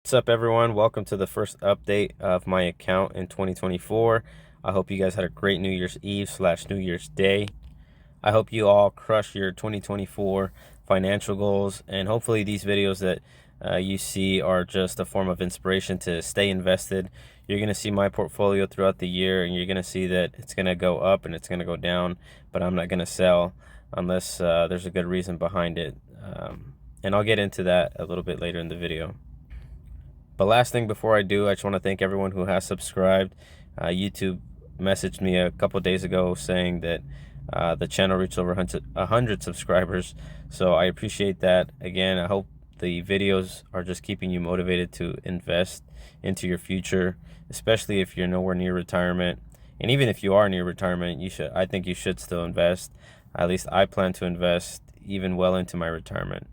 What's up, everyone? Welcome to the first update of my account in 2024. I hope you guys had a great New Year's Eve / New Year's Day. I hope you all crush your 2024 financial goals, and hopefully these videos that you see are just a form of inspiration to stay invested. You're going to see my portfolio throughout the year, and you're going to see that it's going to go up and it's going to go down, but I'm not going to sell unless there's a good reason behind it. And I'll get into that a little bit later in the video. But last thing before I do, I just want to thank everyone who has subscribed. YouTube messaged me a couple days ago saying that the channel reached over 100 subscribers. So I appreciate that. Again, I hope the videos are just keeping you motivated to invest into your future, especially if you're nowhere near retirement. And even if you are near retirement, I think you should still invest. At least I plan to invest even well into my retirement.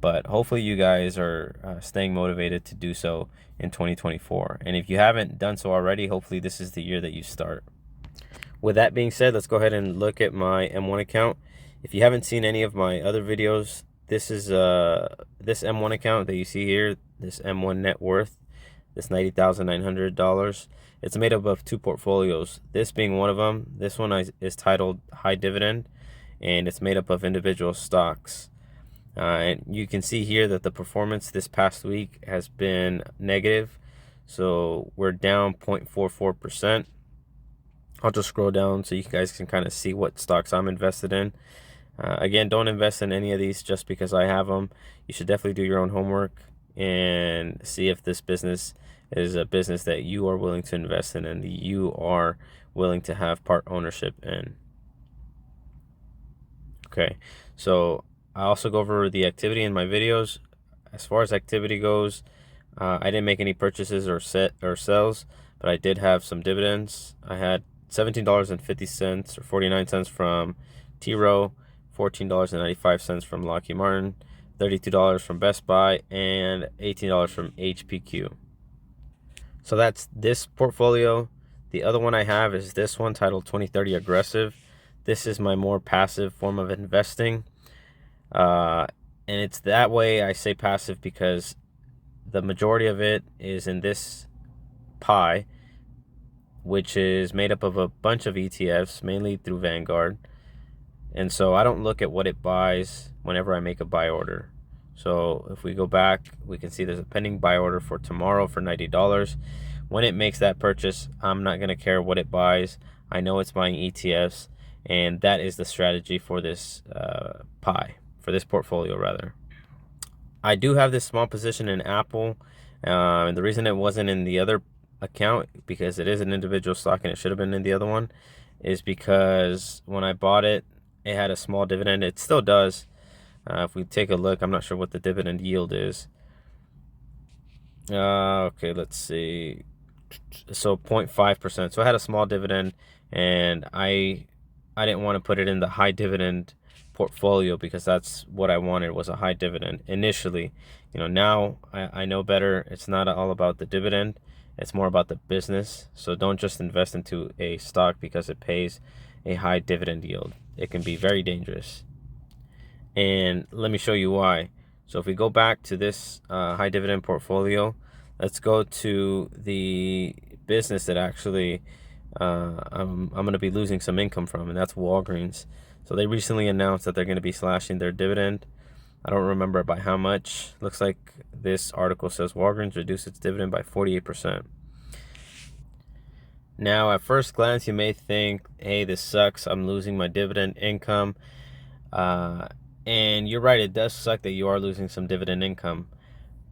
But hopefully you guys are staying motivated to do so in 2024. And if you haven't done so already, hopefully this is the year that you start. With that being said, let's go ahead and look at my M1 account. If you haven't seen any of my other videos, this is this M1 account that you see here, this M1 net worth, this $90,900. It's made up of two portfolios, this being one of them. This one is titled High Dividend, and it's made up of individual stocks. And you can see here that the performance this past week has been negative. So we're down 0.44%. I'll just scroll down so you guys can kind of see what stocks I'm invested in. Again, don't invest in any of these just because I have them. You should definitely do your own homework and see if this business is a business that you are willing to invest in and you are willing to have part ownership in. Okay, so I also go over the activity in my videos. As far as activity goes, I didn't make any purchases or sells, but I did have some dividends. I had $17.50 or 49 cents from T Rowe, $14.95 from Lockheed Martin, $32 from Best Buy, and $18 from HPQ. So that's this portfolio. The other one I have is this one titled 2030 Aggressive. This is my more passive form of investing. And it's that way I say passive because the majority of it is in this pie, which is made up of a bunch of ETFs, mainly through Vanguard. And so I don't look at what it buys whenever I make a buy order. So if we go back, we can see there's a pending buy order for tomorrow for $90. When it makes that purchase, I'm not going to care what it buys. I know it's buying ETFs, and that is the strategy for this pie. For this portfolio rather. I do have this small position in Apple, and the reason it wasn't in the other account, because it is an individual stock and it should have been in the other one, is because when I bought it, it had a small dividend. It still does. If we take a look, I'm not sure what the dividend yield is. Okay, let's see. So 0.5%. So I had a small dividend, and I didn't want to put it in the high dividend portfolio because that's what I wanted, was a high dividend initially. Now I know better. It's not all about the dividend, it's more about the business. So don't just invest into a stock because it pays a high dividend yield. It can be very dangerous, and let me show you why. So if we go back to this high dividend portfolio, let's go to the business that actually I'm going to be losing some income from, and that's Walgreens. So they recently announced that they're going to be slashing their dividend. I don't remember by how much. Looks like this article says Walgreens reduced its dividend by 48%. Now, at first glance, you may think, hey, this sucks. I'm losing my dividend income. And you're right, it does suck that you are losing some dividend income.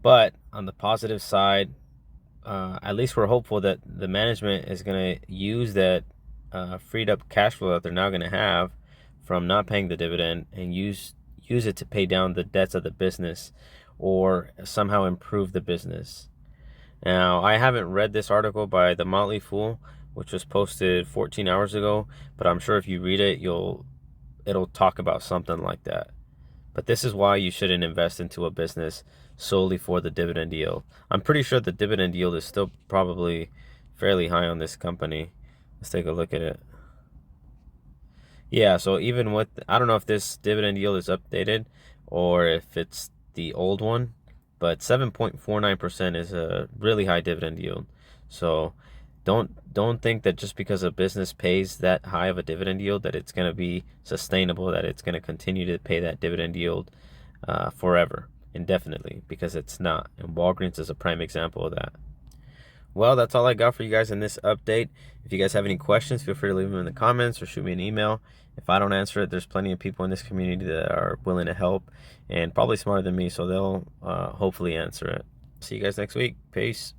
But on the positive side, at least we're hopeful that the management is going to use that freed up cash flow that they're now going to have from not paying the dividend and use it to pay down the debts of the business or somehow improve the business. Now, I haven't read this article by The Motley Fool, which was posted 14 hours ago, but I'm sure if you read it, it'll talk about something like that. But this is why you shouldn't invest into a business solely for the dividend yield. I'm pretty sure the dividend yield is still probably fairly high on this company. Let's take a look at it. Yeah, so even with, I don't know if this dividend yield is updated or if it's the old one, but 7.49% is a really high dividend yield. So don't think that just because a business pays that high of a dividend yield that it's going to be sustainable, that it's going to continue to pay that dividend yield forever, indefinitely, because it's not. And Walgreens is a prime example of that. Well, that's all I got for you guys in this update. If you guys have any questions, feel free to leave them in the comments or shoot me an email. If I don't answer it, there's plenty of people in this community that are willing to help and probably smarter than me, so they'll hopefully answer it. See you guys next week. Peace.